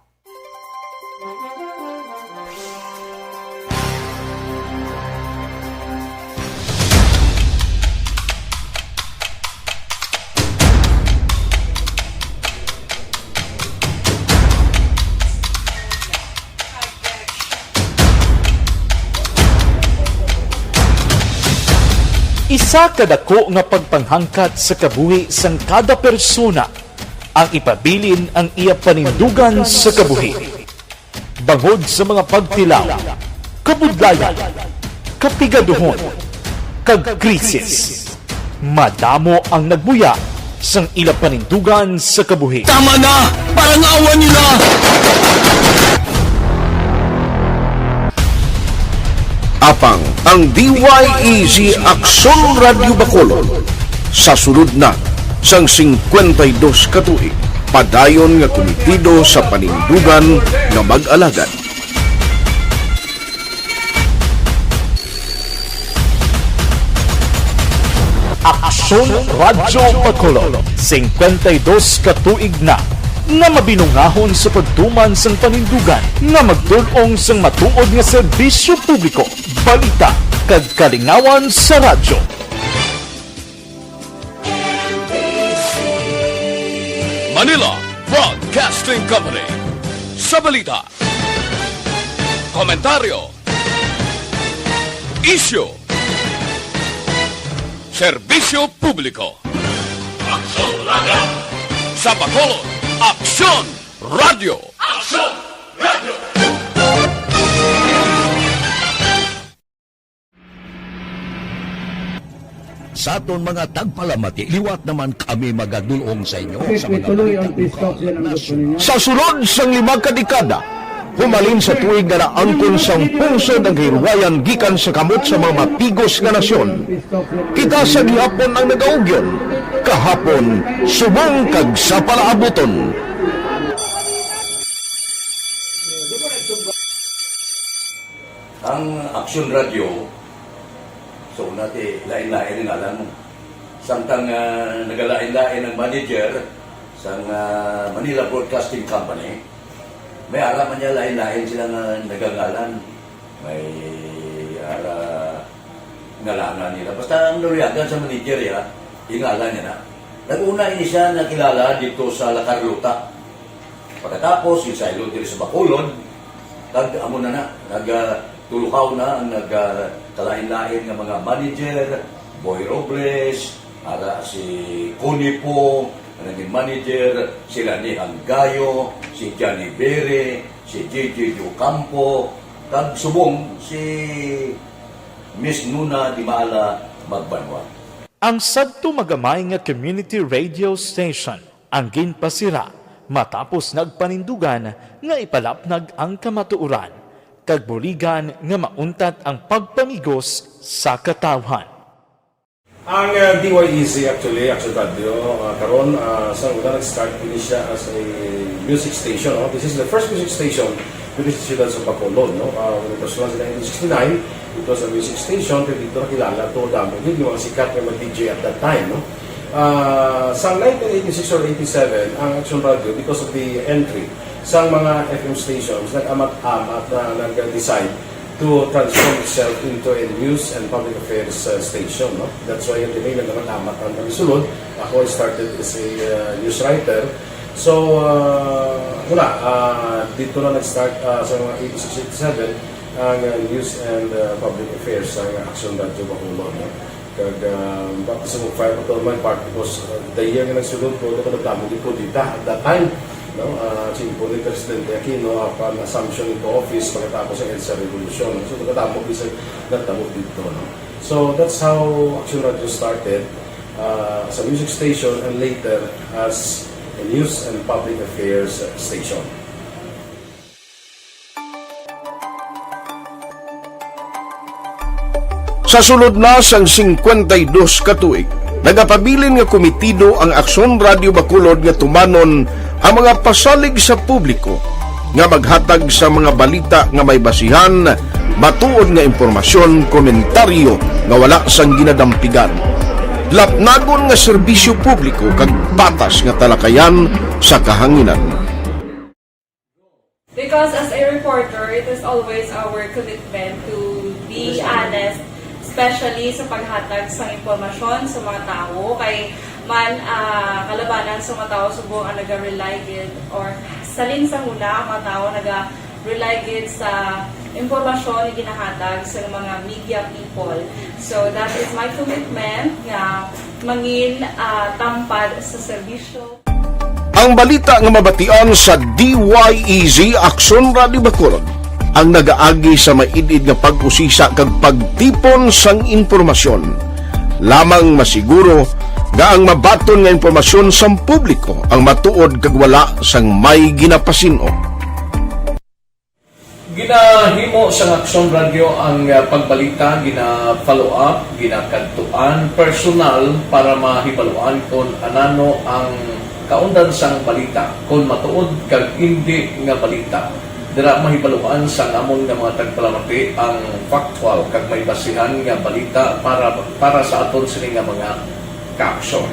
Isa kadako nga pagpanghangkat sa kabuhi sang kada persona ang ipabilin ang iya panindugan sa kabuhi. Bangod sa mga pagtilaw, kabudlayan, kapigaduhon, kag krisis. Madamo ang nagbuya sang ila panindugan sa kabuhi. Tama na! Parang awan nyo na! Apang ang DYEZ Aksyon Radio Bacolod sa sulod na sang 52 katuig padayon nga komitido sa panindugan nga mag-alagad. Aksyon Radio Bacolod 52 katuig na nga mabinungahon sa pagtuman sang panindugan nga magtulong sang matuod nga serbisyo publiko, balita kag kalingawan sa radyo. Manila Broadcasting Company sa balita, komentaryo, isyu, serbisyo publiko. Aksyon Radio sa Bacolod. Aksyon Radio! Aksyon Radio! Sa aton mga tagpalamati, liwat naman kami magadulong sa inyo sa mga sa sulod sang 5 kadekada. Humalin sa tuig na naangkon sang pungsod ang hirwayan gikan sa kamot sa mga mapigos nga nasyon. Kita sa gihapon ang nagaugyon, kahapon subong kag sa palaabuton. Ang Aksyon Radio, so natin lain-lain ng alam mo. Samtang nagalain-lain ng manager sa Manila Broadcasting Company, may araman niya lain-lain silang nagangalan. May ngalangan nila. Basta ang luyagan sa manager ya, ingalan niya na. Nag-una ini siya nakilala dito sa La Carlota. Pagkatapos, yung sa ilo dito sa Bacolod, amo na nagtulukaw na ang nagkalain-lain ng mga manager, Boy Robles, si Connie po, naging manager, sila ni Hanggayo, si Johnny Bere, si JJ Ocampo, kag subong si Miss Nuna Di Maala Magbanwa. Ang sadto magamay nga community radio station ang ginpasira matapos nagpanindugan nga ipalapnag ang kamatuoran kag buligan nga mauntat ang pagpamigos sa katawhan. Ang DYEZ actually, Aksyon Radio, karon sa una nag-start din siya as a music station. No? This is the first music station within the Ciudad sa Bacolod. No? When it was launched in 1969, it was a music station, pero dito nakilala to damo din yung mga sikat na mag-DJ at that time. No? Sa 1986 or 87, ang Aksyon Radio, because of the entry sa mga FM stations, nag-amat-amat na nag-decide to transform itself into a news and public affairs station. No? That's why yung dinay na naman amat ang pagsulod. Ako started as a news writer. So, dito na nag-start sa mga 86-87 ang news and public affairs sa Aksyon Radio Bacolod. No? Kag bakit sa mga fire patrolman part because the year na nagsulod ko, ito nagdamo din po dito at that time. No, po ni Presidente Aquino upon assumption into office pagkatapos ng EDSA Revolution. So, nagtatamo dito. No? So, that's how Aksyon Radio started. as a music station and later as a news and public affairs station. Sa sulod na sang 52 ka tuig, nagapabilin nga komitido ang Aksyon Radio Bacolod nga tumanon ang mga pasalig sa publiko nga maghatag sa mga balita nga may basihan, matuod nga impormasyon, komentaryo nga wala sang ginadampigan. Lapnagon nga serbisyo publiko kag batas nga talakayan sa kahanginan. Because as a reporter, it is always our commitment to be honest, especially sa paghatag sa impormasyon sa mga tao, kay man kalabanan sa mga tao subong ang naga-rely gid or salin sa huna ang mga tao naga-rely gid sa impormasyon na ginahatag sa mga media people. So that is my commitment nga mangin tampad sa serbisyo. Ang balita nga mabatian sa DYEZ Aksyon Radio Bacolod ang nagaagi sa maidid nga pag-usisa kag pagtipon sang impormasyon. Lamang masiguro nga ang mabaton nga impormasyon sang publiko ang matuod kag wala sang may ginapasino. Ginahimo sa Aksyon Radio ang pagbalita, gina-follow up, ginakadtuan, personal para mahibaluan kung anano ang kaundan sang balita, kung matuod kag hindi nga balita. Dira mahibaluan sa amon nga mga tagpalamati ang factual kag may basihan nga balita para sa aton sini nga mga ka-aksyon.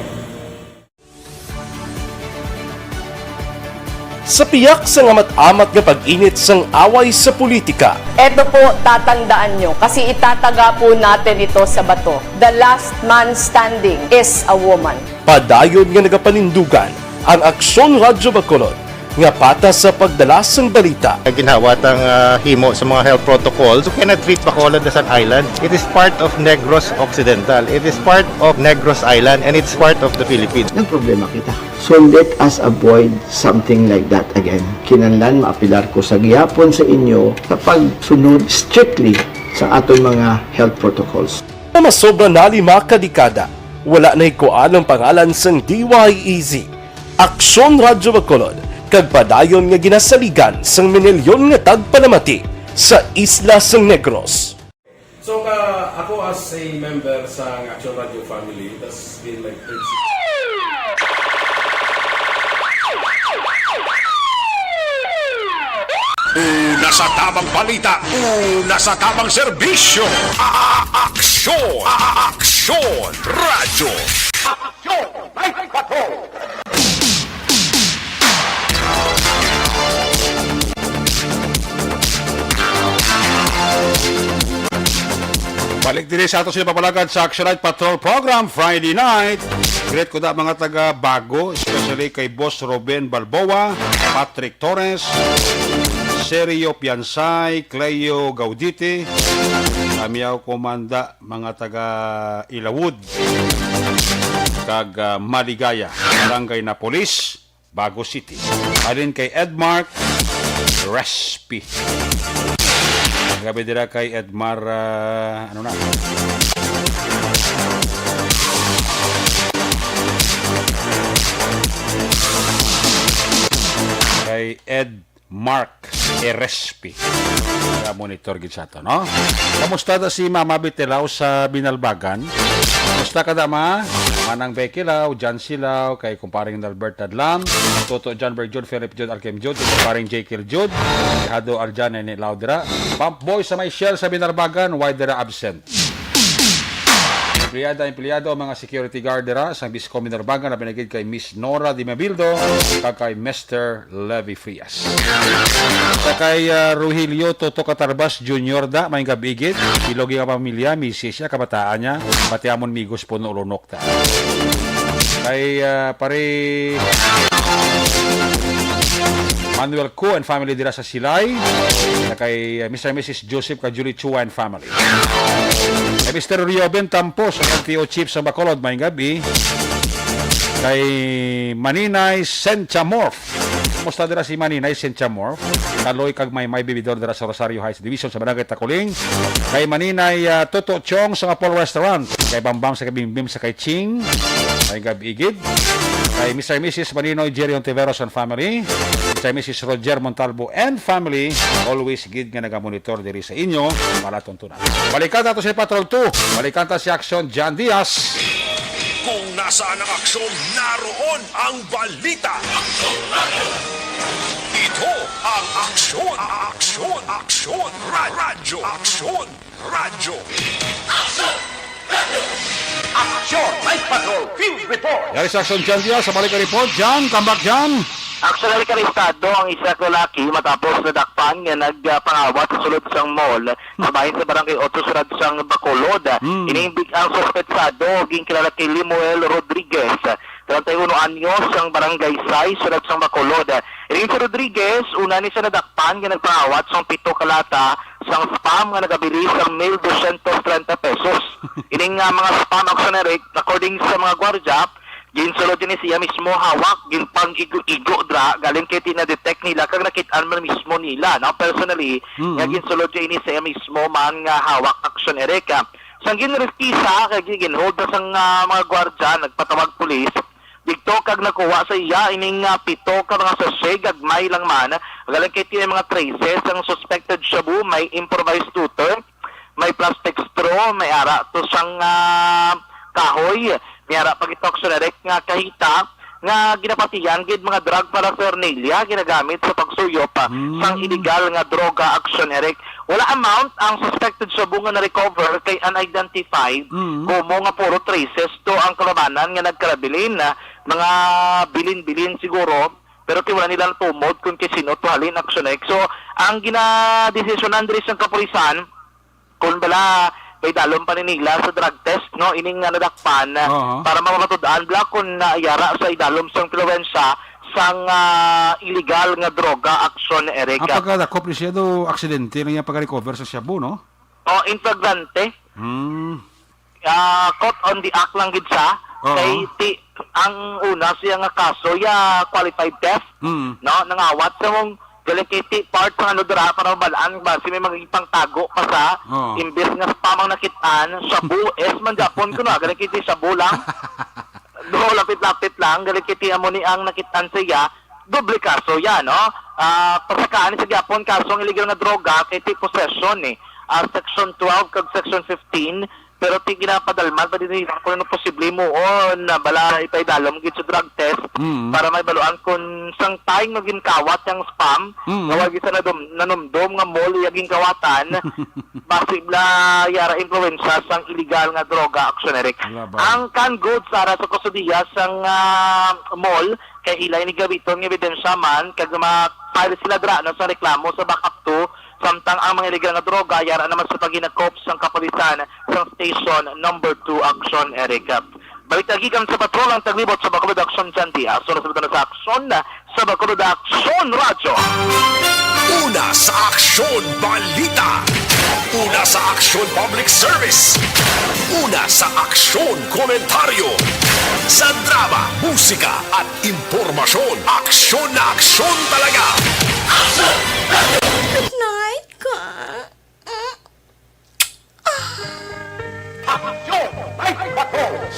Sa piyak sa amat-amat nga pag-init sang away sa politika, Eto po, tatandaan nyo, kasi itataga po natin ito sa bato. The last man standing is a woman. padayon nga nagapanindugan ang Aksyon Radio Bacolod nga patas sa pagdala sang balita. Ginhawat ang himo sa mga health protocols. You cannot treat Bacolod as an island. It is part of Negros Occidental. It is part of Negros Island and it's part of the Philippines. Ang problema kita. So let us avoid something like that again. Kinahanglan maapilar ko sa gihapon sa inyo sa pagsunod strictly sa aton mga health protocols. Masobra na 5 kadekada, wala na ikuan ang pangalan sang DYEZ, Aksyon Radio Bacolod, kag padayon nga ginasaligan sang minilyon nga tagpalamati sa isla sang Negros. So ako as a member sa Aksyon Radio family, that's been like Una sa tamang balita, una sa tamang serbisyo. Aksyon! Aksyon! Radyo! Aksyon! Night Patrol! Balik din sa ato sila papalagad sa Action Night Patrol Program Friday night. Great ko da mga taga Bago, especially kay Boss Ruben Balboa, Patrick Torres, Sergio Piansay, Cleo Gaudite, Kamiao Komanda, mga taga Ilawud, kag Maligaya, Barangay Napolis, Bago City. Alin kay Edmark Respi. Gabi dira kay Edmar, ano na? Kay Ed Mark Erespi. Monitor gid sa to, no? Kamusta da si Mama Bitilaw sa Binalbagan? Kamusta ka da, ma? Manang Becky Law, John Silaw, kay kumparing Albert Tadlam, Toto John Berjud, Philip Jud, Alkem Jud, kumparing Jekyll Jud, Hado Arjan, ni Laudra, Pump Boy sa may Shell sa Binalbagan, why dira absent? Empleyado, mga security guard dira sa Biscom Binalbagan na pinagid kay Miss Nora Di Mabildo kag kay Mr. Levi Frias. Sa kay Ruhilio Toto Catarbas Jr. da may gabigit, ilogi nga pamilya, misis niya, kabataan niya, pati amon migos puno ulunok ta. Kay pare Manuel Ko and family dira sa Silay, na kay Mr. and Mrs. Joseph kay Julie Chua and family. Kay Mr. Rioben Tampos, LTO Chief sa Bacolod, may gabi. Kay Maninay Senchamorph, Kumusta dira si Maninay Cynthia Moore? Taloy kag may bibidor dira sa Rosario Heights Division sa Barangay Takuling. Kay Maninay Toto Chong sa Apollo Restaurant. Kay Bambam sa Kabimbim sa kay Ching. Kay Gabigid. Kay Mr. and Mrs. Maninoy Jerry Ontiveros and family. Mr. and Mrs. Roger Montalvo and family. Always gid nga nagamonitor diri sa inyo para tuntunan. Balikan tato si Patrol 2. Balikan ta si Action John Diaz. Kung nasaan ang aksyon, naroon ang balita. Ito ang aksyon, aksyon, aksyon, radyo, aksyon, radyo. Action! Night Patrol! Field Report! Yari sa Action John Diaz sa balik ang report. John, come back John. Actually, karistado ang isa lalaki matapos nadakpan nga nagpangawat sa sulod sang mall sa bahin sa barangay 8 sulod sang Bacolod. Iniimbig ang suspetsado ging kilala kay Limuel Rodriguez. 31 anyos sang barangay 6 sulod sang Bacolod. Ining si Rodriguez, una ni siya nadakpan nga nagpangawat sang 7 kalata sang spam nga nagabili sang 1,230 pesos. Ining mga spam action according sa mga gwardya, ginsulod din siya mismo hawak, ginpang igo dra, galing kay tina-detect nila, kag nakitaan man mismo nila. Now, personally, ginsulod din siya mismo man nga hawak action ereka. Sang ginreskisa, kag ginhold na sang mga gwardya, nagpatawag pulis, dito kag nakuha sa iya, ining 7 ka mga sachet, gagmay lang man, galing kay tina mga traces, ang suspected shabu, may improvised tutor, may plastic straw, may ara to sang kahoy, miyara pagitok sa direct nga kahita nga ginapatiyan gid mga drug paraphernalia ginagamit sa pagsuyop sang illegal nga droga action erek. Wala amount ang suspected sa bunga na recover kay unidentified kumo nga puro traces to ang kalabanan nga nagkarabilin na mga bilin-bilin siguro pero wala nila tumod kung sino to halin action erek. So ang ginadesisyonan diri sa kapulisan kung bala kay dalom pa nila sa drug test, no? Ining nadakpan para mapatudaan bla kung naayara sa idalom sang pilawensya sang illegal nga droga action ereka. Ang pagkadakop ni siya do aksidente na niya pagka-recover sa Shabu, no? In flagrante. Caught on the act lang gid siya. Kay ang una siya nga kaso qualified theft, no? Nangawat sa mong delicate part sa ano dira para mabalaan base may magipang tago pa sa imbes nga pamang nakitaan shabu man Japon kuno delicate shabu lang do lapit-lapit lang delicate amo ni ang nakitaan siya doble kaso no pasakaan sa Japon kaso ang illegal na droga kay possession section 12 kag section 15 pero ti ginapadalman pa din kung ano posible mo na bala ipaidalom gid sa drug test para may baluan kung sang tayong maging kawat yung spam nawag isa na nanumdom nga mall yaging kawatan basibla yara influensya sang illegal nga droga action erek. Ang canned goods ara sa kusudiya sang mall kay ilay ni gabiton ng ebidensya man kag ma-file sila dra no sa reklamo sa backup 2 samtang ang mga illegal na droga yara naman sa paginakop sang kapulisan sang station number 2 action ereka. Balik lagi kami sa patrol ang taglibot sa Bacolod Action John Diaz. So nasabitan na sa action sa Bacolod Action Radyo. Una sa aksyon balita. Una sa aksyon public service. Una sa aksyon komentaryo. Sa drama, musika at impormasyon. Aksyon na aksyon talaga. Aksyon! Good night, ka.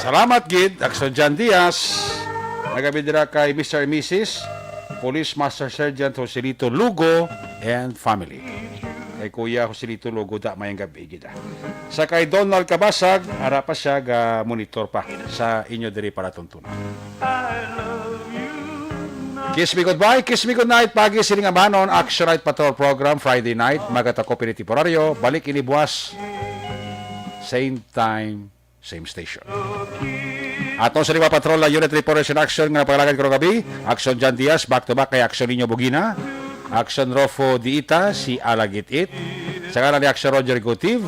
Salamat gid Action John Diaz. Nagabidira kay Mr. and Mrs. Police Master Sergeant Joselito Lugo and family. Kay Kuya Joselito Lugo da mayang gabi gid. Sa kay Donald Kabasag, ara pa siya ga monitor pa sa inyo diri para tuntunan. Kiss me goodbye, kiss me good night. Pagi sining amanon Action Night Patrol Program Friday night magata copy temporaryo balik ini buwas same time same station. Atong sa lima patrol na unit reportation action nga napagalagan ko gabi. Action John Diaz back to back kay Action Niño Bugina. Action Rofo Diita si Alagitit. Sa ngalan ni Action Roger Gotiv.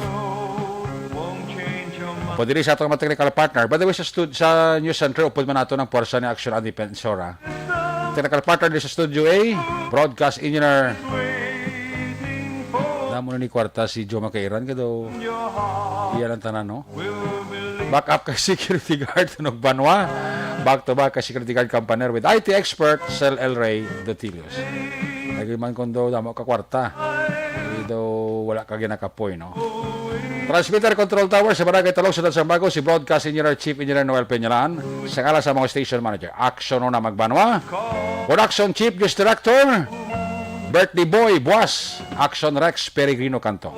Pwede rin sa atong technical partner. By the way, sa News Center, upod man nato ng puwersa ni Action Andy Pensora. Technical partner din sa Studio A, broadcast engineer. Damo na ni kwarta si Joe Makairan kado. Iyan ang tanan, no? Backup kay security guard tunog Banwa. back-to-back ka security guard company with IT expert Sel El Rey Dotilios. Lagi man kondo damo ka kwarta. Daw wala ka ginakapoy, no? Transmitter Control Tower sa Barangay Talong, Ciudad Sambago, si Broadcast Engineer Chief Engineer Noel Peñalan, sa ngala sa mga Station Manager, Action na Magbanwa, Production Chief Guest Director, Birthday Boy Buas, Action Rex Peregrino Canto.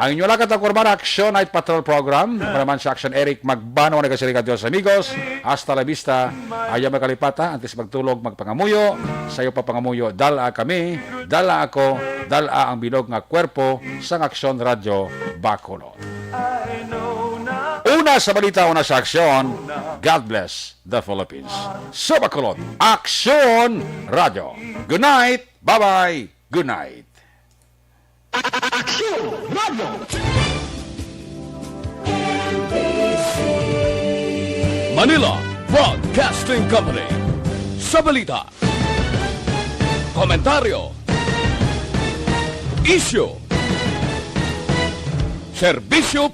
Ang inyo lakat ang kurban, Action Night Patrol Program, manaman sa Action Eric Magbanwa, nagasirika Diyos amigos, hasta la vista, ayaw makalipata, antes magtulog, magpangamuyo, sayo pa pangamuyo, dala kami, dala ako, dala ang bilog nga kwerpo sa Action Radio Bacolod. Una sa balita, una sa aksyon, God bless the Philippines. Sa Bacolod, Action Radio. Good night, bye-bye, good night. Action Radio. Manila Broadcasting Company. Sa balita, komentaryo, issue, serbisyo